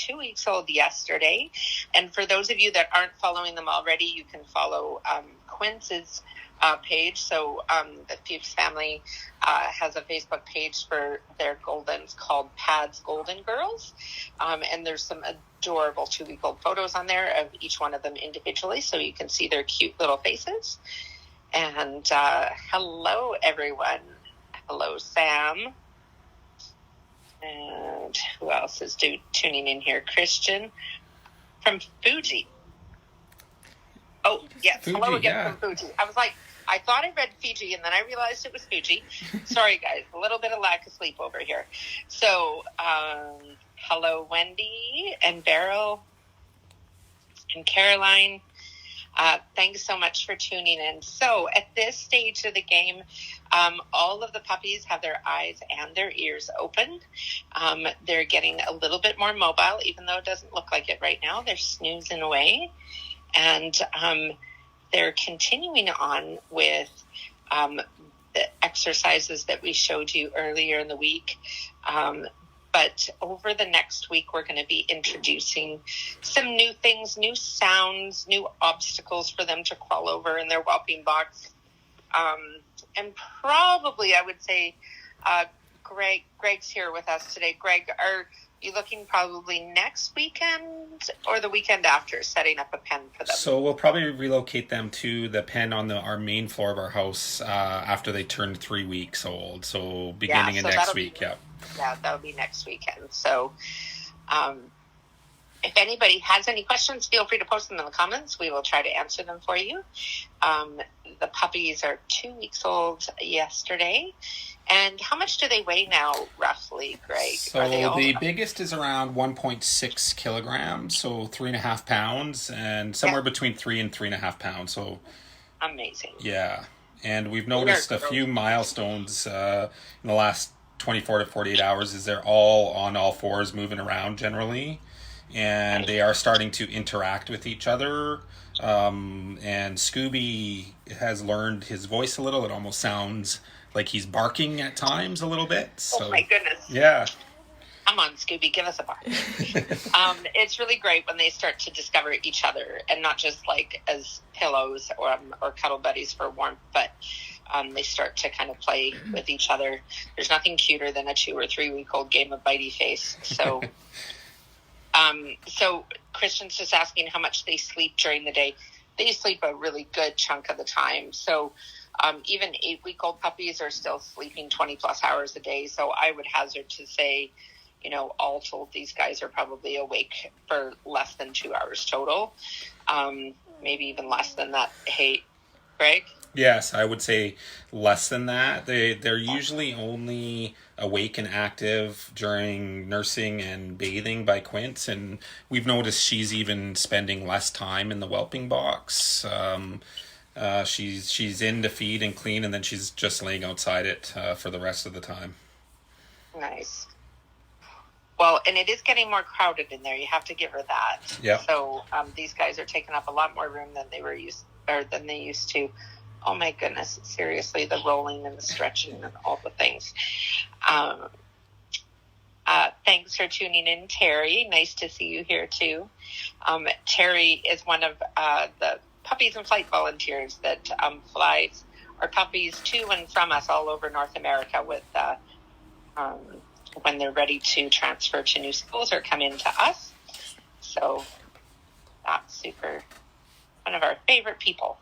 2 weeks old yesterday. And for those of you that aren't following them already, you can follow Quince's page. So the Fuchs family has a Facebook page for their Goldens called Pad's Golden Girls. And there's some adorable 2-week-old photos on there of each one of them individually, so you can see their cute little faces. And hello, everyone. Hello, Sam. And who else is tuning in here? Christian from Fuji. Oh, yes. Fuji, hello again from Fuji. I was like, I thought I read Fiji, and then I realized it was Fuji. Sorry, guys. A little bit of lack of sleep over here. So, hello, Wendy and Beryl and Caroline. Thanks so much for tuning in. So at this stage of the game, all of the puppies have their eyes and their ears open. They're getting a little bit more mobile, even though it doesn't look like it right now. They're snoozing away. And they're continuing on with the exercises that we showed you earlier in the week. But over the next week, we're going to be introducing some new things, new sounds, new obstacles for them to crawl over in their whelping box. And probably, I would say, Greg's here with us today. Greg, are you looking probably next weekend or the weekend after, setting up a pen for them? So we'll probably relocate them to the pen on our main floor of our house after they turn 3 weeks old. So beginning of next week, Yeah, that'll be next weekend. So if anybody has any questions, feel free to post them in the comments. We will try to answer them for you. The puppies are 2 weeks old yesterday. And how much do they weigh now, roughly, Greg? So the biggest is around 1.6 kilograms, so 3.5 pounds, and somewhere between 3 and 3.5 pounds. So amazing. Yeah. And we've noticed a few milestones in the last 24 to 48 hours is they're all on all fours moving around generally, and they are starting to interact with each other. And Scooby has learned his voice a little. It almost sounds like he's barking at times a little bit. So, oh my goodness. Yeah. Come on, Scooby, give us a bark. It's really great when they start to discover each other, and not just like as pillows or cuddle buddies for warmth, but they start to kind of play with each other. There's nothing cuter than a 2 or 3 week old game of bitey face. So, so Christian's just asking how much they sleep during the day. They sleep a really good chunk of the time. So, even 8 week old puppies are still sleeping 20 plus hours a day. So I would hazard to say, all told, these guys are probably awake for less than 2 hours total. Maybe even less than that. Hey, Greg? Yes, I would say less than that. They're usually only awake and active during nursing and bathing by Quince, and we've noticed she's even spending less time in the whelping box. She's in to feed and clean, and then she's just laying outside it for the rest of the time. Nice. Well, and it is getting more crowded in there. You have to give her that. Yeah. So these guys are taking up a lot more room than they used to. Oh my goodness! Seriously, the rolling and the stretching and all the things. Thanks for tuning in, Terry. Nice to see you here too. Terry is one of the Puppies and Flight volunteers that flies our puppies to and from us all over North America with when they're ready to transfer to new schools or come into us. So that's super. One of our favorite people.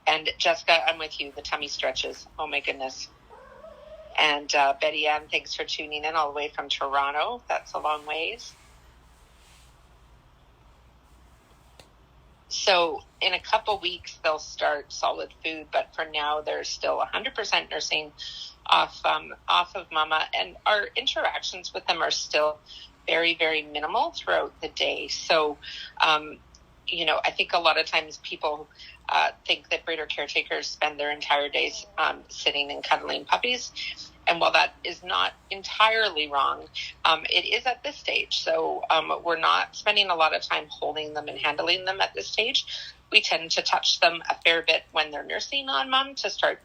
And Jessica, I'm with you. The tummy stretches. Oh my goodness. And Betty Ann, thanks for tuning in all the way from Toronto. That's a long ways. So in a couple weeks, they'll start solid food, but for now, they're still 100% nursing off of Mama, and our interactions with them are still very, very minimal throughout the day. So, I think a lot of times people think that breeder caretakers spend their entire days sitting and cuddling puppies. And while that is not entirely wrong, it is at this stage. So we're not spending a lot of time holding them and handling them at this stage. We tend to touch them a fair bit when they're nursing on Mom to start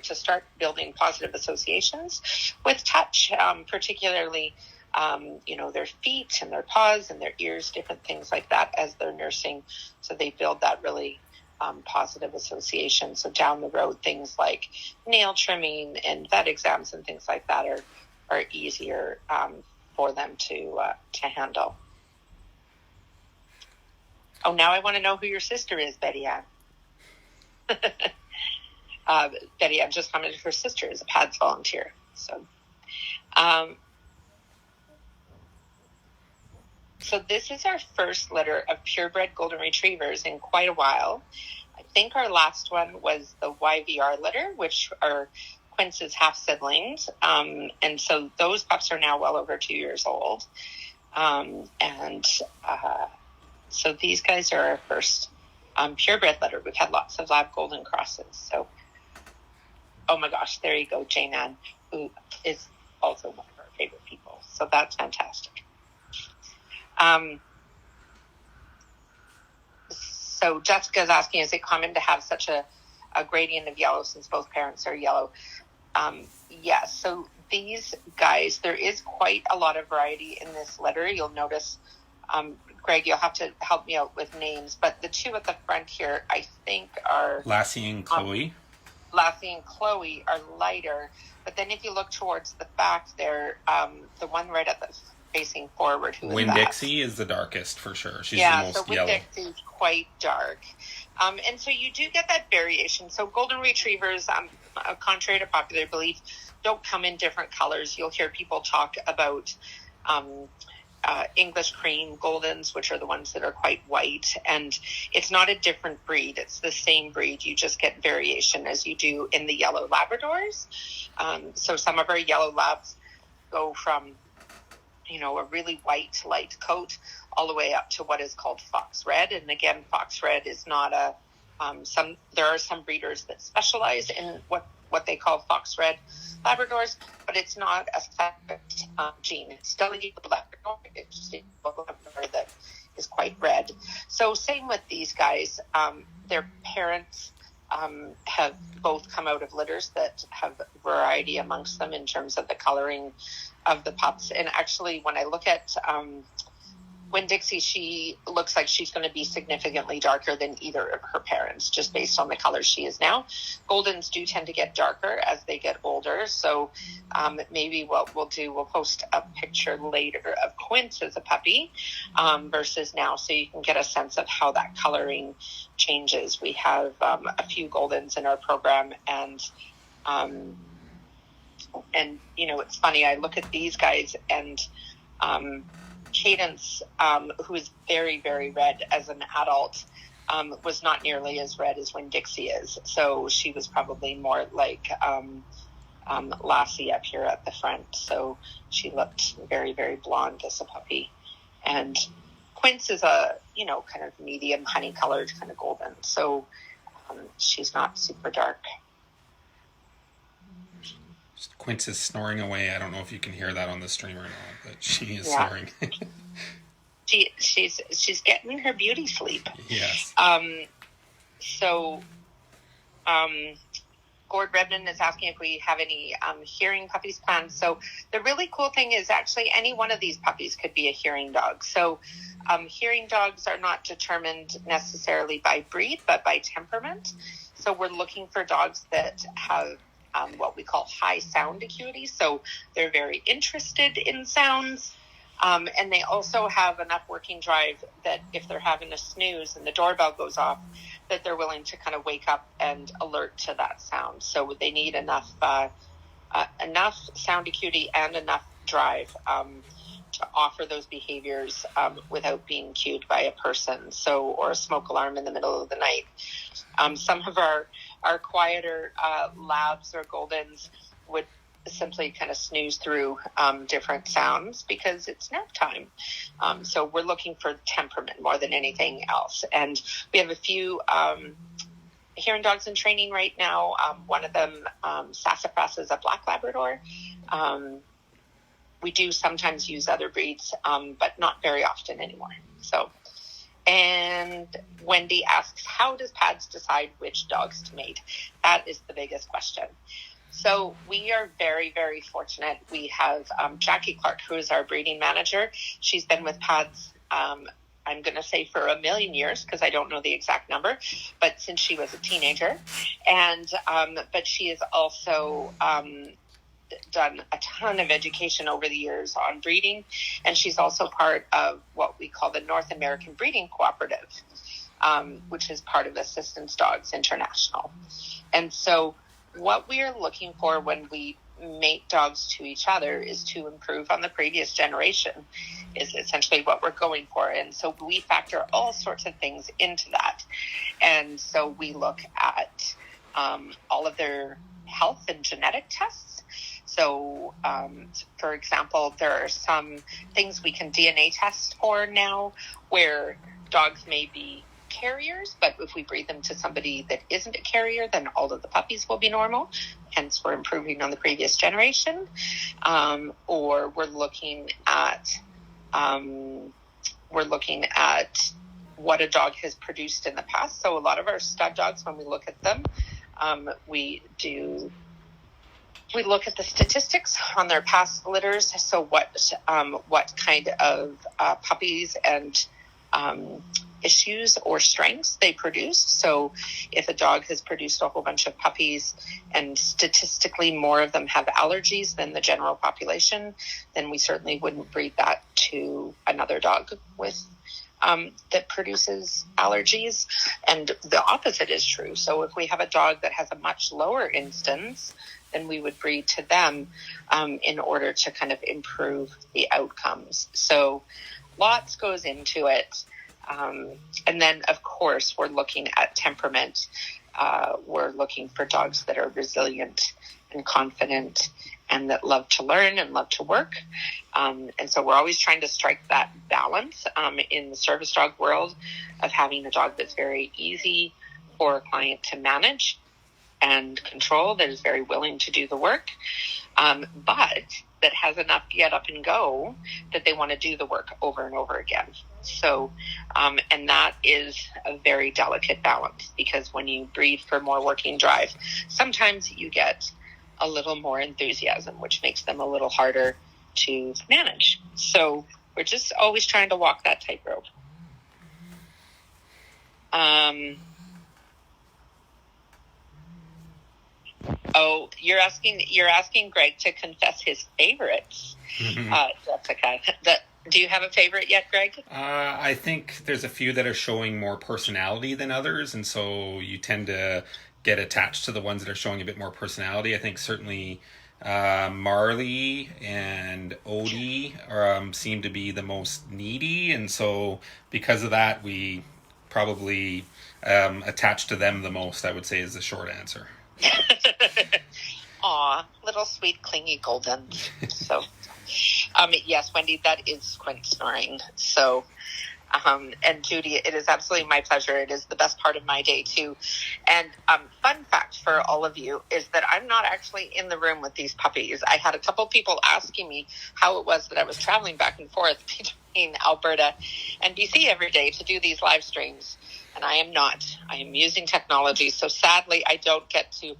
to start building positive associations with touch, particularly, their feet and their paws and their ears, different things like that as they're nursing. So they build that really positive association. So down the road, things like nail trimming and vet exams and things like that are easier for them to handle. Oh, now I want to know who your sister is, Betty Ann. Betty Ann just commented her sister is a PADS volunteer. So this is our first litter of purebred golden retrievers in quite a while. I think our last one was the YVR litter, which are Quince's half siblings. And so those pups are now well over 2 years old. So these guys are our first purebred litter. We've had lots of lab golden crosses. So, oh my gosh, there you go, Jane Ann, who is also one of our favorite people. So that's fantastic. So Jessica's asking, is it common to have such a gradient of yellow since both parents are yellow? Yes. So these guys, there is quite a lot of variety in this litter. You'll notice, Greg, you'll have to help me out with names, but the two at the front here, I think are Lassie and Chloe. Lassie and Chloe are lighter, but then if you look towards the back there, the one right at the facing forward, who is Winn-Dixie is the darkest for sure. She's the most yellow. Winn-Dixie is quite dark. And so you do get that variation. So golden retrievers, contrary to popular belief, don't come in different colors. You'll hear people talk about English cream goldens, which are the ones that are quite white. And it's not a different breed. It's the same breed. You just get variation as you do in the yellow Labradors. So some of our yellow labs go from a really white light coat all the way up to what is called fox red. And again, fox red is not there are some breeders that specialize in what they call fox red Labradors, but it's not a separate gene. It's still a yellow Labrador. It's just a Labrador that is quite red. So same with these guys. Their parents have both come out of litters that have variety amongst them in terms of the coloring of the pups. And actually, when I look at Winn-Dixie, she looks like she's going to be significantly darker than either of her parents, just based on the color she is now. Goldens do tend to get darker as they get older. So maybe what we'll do, we'll post a picture later of Quince as a puppy versus now, so you can get a sense of how that coloring changes. We have a few Goldens in our program, and it's funny, I look at these guys, and Cadence, who is very, very red as an adult, was not nearly as red as Winn-Dixie is. So she was probably more like Lassie up here at the front. So she looked very, very blonde as a puppy. And Quince is a, kind of medium honey-colored kind of golden. So she's not super dark. Quince is snoring away. I don't know if you can hear that on the stream or not, but she is snoring. She's getting her beauty sleep. Yes. Gord Redmond is asking if we have any hearing puppies planned. So the really cool thing is actually any one of these puppies could be a hearing dog. So hearing dogs are not determined necessarily by breed, but by temperament. So we're looking for dogs that have what we call high sound acuity. So they're very interested in sounds. And they also have enough working drive that if they're having a snooze and the doorbell goes off, that they're willing to kind of wake up and alert to that sound. So they need enough sound acuity and enough drive to offer those behaviors without being cued by a person, or a smoke alarm in the middle of the night. Some of our quieter labs or Goldens would simply kind of snooze through different sounds because it's nap time. So we're looking for temperament more than anything else. And we have a few hearing dogs in training right now. One of them, Sassafras, is a black Labrador. We do sometimes use other breeds, but not very often anymore. So, And Wendy asks, how does PADS decide which dogs to mate? That is the biggest question. So we are very, very fortunate. We have Jackie Clark, who is our breeding manager. She's been with PADS, I'm going to say for 1,000,000 years, because I don't know the exact number, but since she was a teenager. And but she has also done a ton of education over the years on breeding, and she's also part of what we call the North American Breeding Cooperative, which is part of Assistance Dogs International. And so what we are looking for when we mate dogs to each other is to improve on the previous generation, is essentially what we're going for. And so we factor all sorts of things into that. And so we look at all of their health and genetic tests. So, for example, there are some things we can DNA test for now where dogs may be carriers, but if we breed them to somebody that isn't a carrier, then all of the puppies will be normal. Hence, we're improving on the previous generation. Or we're looking at what a dog has produced in the past. So a lot of our stud dogs, when we look at them, we look at the statistics on their past litters. So what kind of puppies and issues or strengths they produced. So if a dog has produced a whole bunch of puppies and statistically more of them have allergies than the general population, then we certainly wouldn't breed that to another dog with that produces allergies. And the opposite is true. So if we have a dog that has a much lower instance, then we would breed to them in order to kind of improve the outcomes. So lots goes into it. And then, of course, we're looking at temperament. We're looking for dogs that are resilient and confident and that love to learn and love to work. And so we're always trying to strike that balance in the service dog world of having a dog that's very easy for a client to manage and control, that is very willing to do the work, but that has enough get up and go that they want to do the work over and over again. So, and that is a very delicate balance, because when you breed for more working drive, sometimes you get a little more enthusiasm, which makes them a little harder to manage. So we're just always trying to walk that tightrope. Oh, you're asking Greg to confess his favorites, Jessica. Do you have a favorite yet, Greg? I think there's a few that are showing more personality than others, and so you tend to get attached to the ones that are showing a bit more personality. I think certainly Marley and Odie seem to be the most needy, and so because of that, we probably attach to them the most, I would say, is the short answer. Aw, little sweet clingy goldens. So yes, Wendy, that is Squint snoring. So and Judy, it is absolutely my pleasure. It is the best part of my day too. And fun fact for all of you is that I'm not actually in the room with these puppies. I had a couple people asking me how it was that I was traveling back and forth between Alberta and BC every day to do these live streams. And I am not. I am using technology. So sadly, I don't get to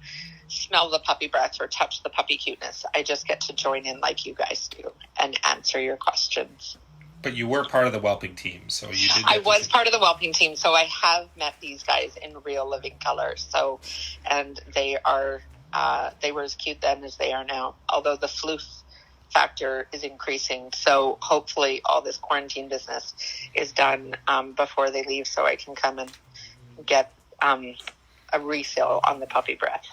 smell the puppy breath or touch the puppy cuteness. I just get to join in like you guys do and answer your questions. But you were part of the whelping team, so you did. I was part of the whelping team, so I have met these guys in real living color. So, and they were as cute then as they are now, although the floof factor is increasing. So hopefully all this quarantine business is done before they leave, so I can come and get a refill on the puppy breath.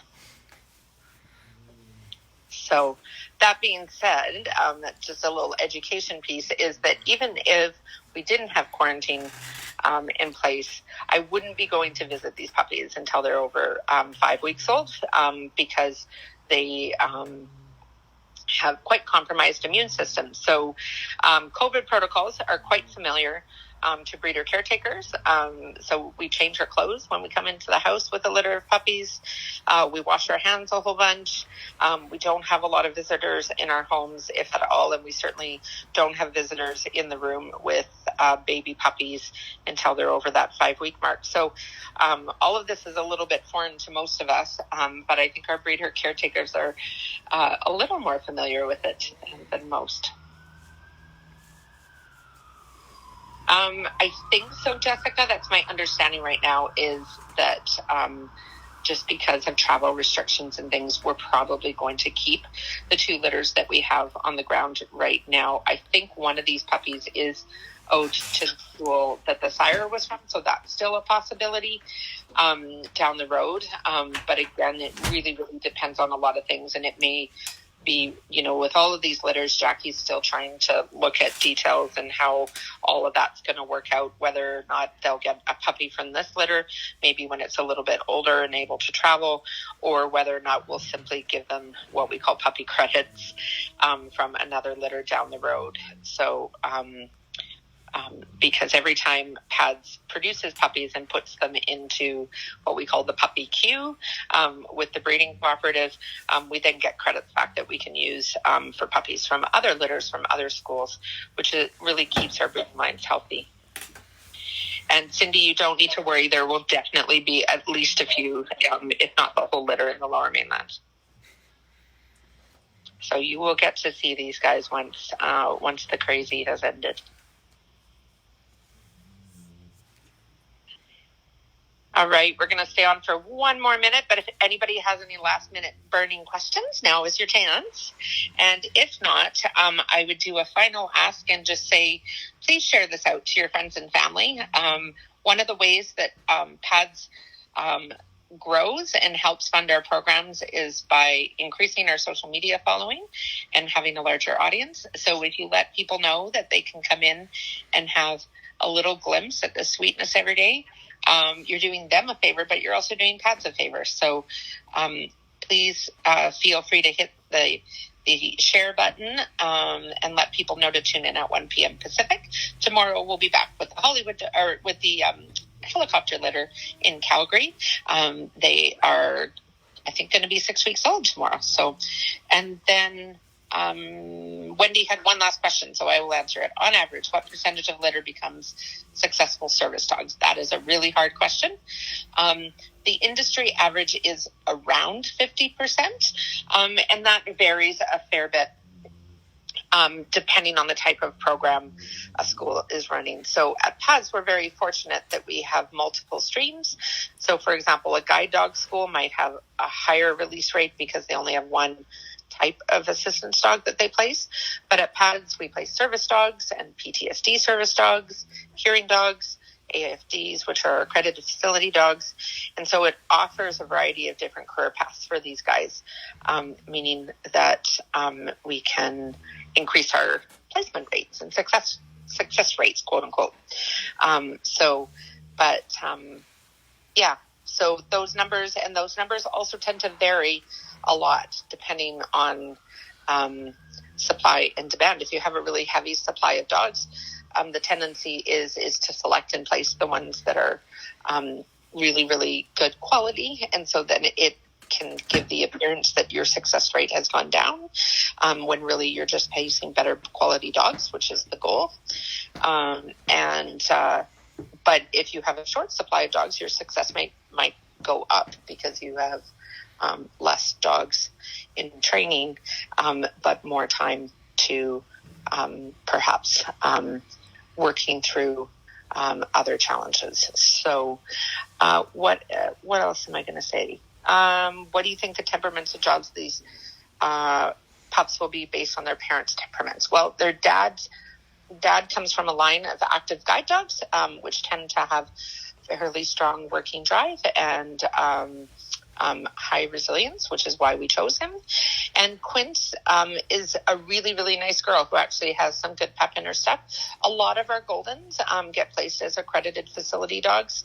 So that being said, just a little education piece is that even if we didn't have quarantine in place, I wouldn't be going to visit these puppies until they're over 5 weeks old, because they have quite compromised immune systems. So COVID protocols are quite familiar to breeder caretakers. So we change our clothes when we come into the house with a litter of puppies. We wash our hands a whole bunch. We don't have a lot of visitors in our homes, if at all, and we certainly don't have visitors in the room with baby puppies until they're over that 5-week mark. So all of this is a little bit foreign to most of us, but I think our breeder caretakers are a little more familiar with it than most. I think so, Jessica. That's my understanding right now, is that just because of travel restrictions and things, we're probably going to keep the 2 litters that we have on the ground right now. I think one of these puppies is owed to the school that the sire was from, so that's still a possibility down the road. But again, it really, really depends on a lot of things, and it may be, with all of these litters, Jackie's still trying to look at details and how all of that's going to work out, whether or not they'll get a puppy from this litter, maybe when it's a little bit older and able to travel, or whether or not we'll simply give them what we call puppy credits from another litter down the road. So, because every time PADS produces puppies and puts them into what we call the puppy queue with the breeding cooperative, we then get credits back that we can use for puppies from other litters from other schools, which really keeps our breeding lines healthy. And Cindy, you don't need to worry. There will definitely be at least a few, if not the whole litter in the Lower Mainland. So you will get to see these guys once the crazy has ended. All right, we're going to stay on for one more minute, but if anybody has any last-minute burning questions, now is your chance. And if not, I would do a final ask and just say, please share this out to your friends and family. One of the ways that PADS grows and helps fund our programs is by increasing our social media following and having a larger audience. So if you let people know that they can come in and have a little glimpse at the sweetness every day, you're doing them a favor, but you're also doing PADS a favor. So please feel free to hit the share button and let people know to tune in at 1 p.m. Pacific. Tomorrow we'll be back with the helicopter litter in Calgary. They are, I think, going to be 6 weeks old tomorrow. So, and then Wendy had one last question, so I will answer it. On average, what percentage of litter becomes successful service dogs? That is a really hard question. The industry average is around 50%, and that varies a fair bit depending on the type of program a school is running. So at PADS, we're very fortunate that we have multiple streams. So, for example, a guide dog school might have a higher release rate because they only have one type of assistance dog that they place. But at PADS, we place service dogs and PTSD service dogs, hearing dogs, AFDs, which are accredited facility dogs. And so it offers a variety of different career paths for these guys, meaning that we can increase our placement rates and success rates, quote unquote. So those numbers also tend to vary a lot depending on supply and demand. If you have a really heavy supply of dogs, the tendency is to select and place the ones that are really, really good quality. And so then it can give the appearance that your success rate has gone down when really you're just placing better quality dogs, which is the goal. But if you have a short supply of dogs, your success might go up because you have less dogs in training, but more time to perhaps working through other challenges. So what else am I going to say? What do you think the temperaments of dogs these pups will be based on their parents' temperaments? Well, their dad comes from a line of active guide dogs, which tend to have fairly strong working drive and high resilience, which is why we chose him. And Quince is a really, really nice girl who actually has some good pep in her step. A lot of our Goldens get placed as accredited facility dogs,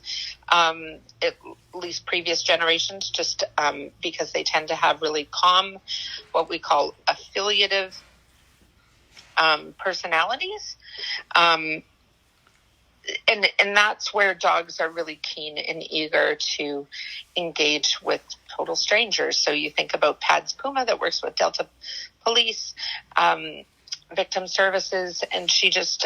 at least previous generations, just because they tend to have really calm, what we call affiliative personalities. And that's where dogs are really keen and eager to engage with total strangers. So you think about PADS Puma that works with Delta Police. victim services, and she just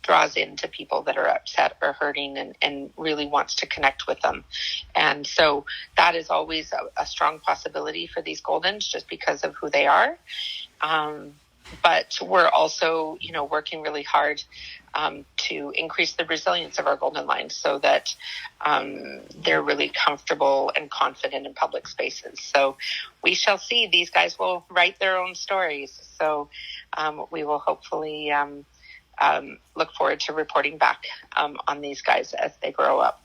draws into people that are upset or hurting and really wants to connect with them. And so that is always a strong possibility for these Goldens just because of who they are. But we're also, working really hard to increase the resilience of our Golden Lines so that they're really comfortable and confident in public spaces. So we shall see. These guys will write their own stories. So we will hopefully look forward to reporting back on these guys as they grow up.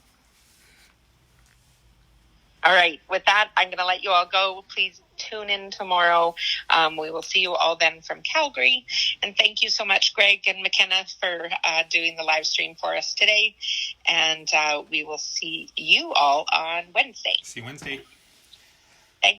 All right. With that, I'm going to let you all go. Please tune in tomorrow. We will see you all then from Calgary. And thank you so much, Greg and McKenna, for doing the live stream for us today. And we will see you all on Wednesday. See you Wednesday.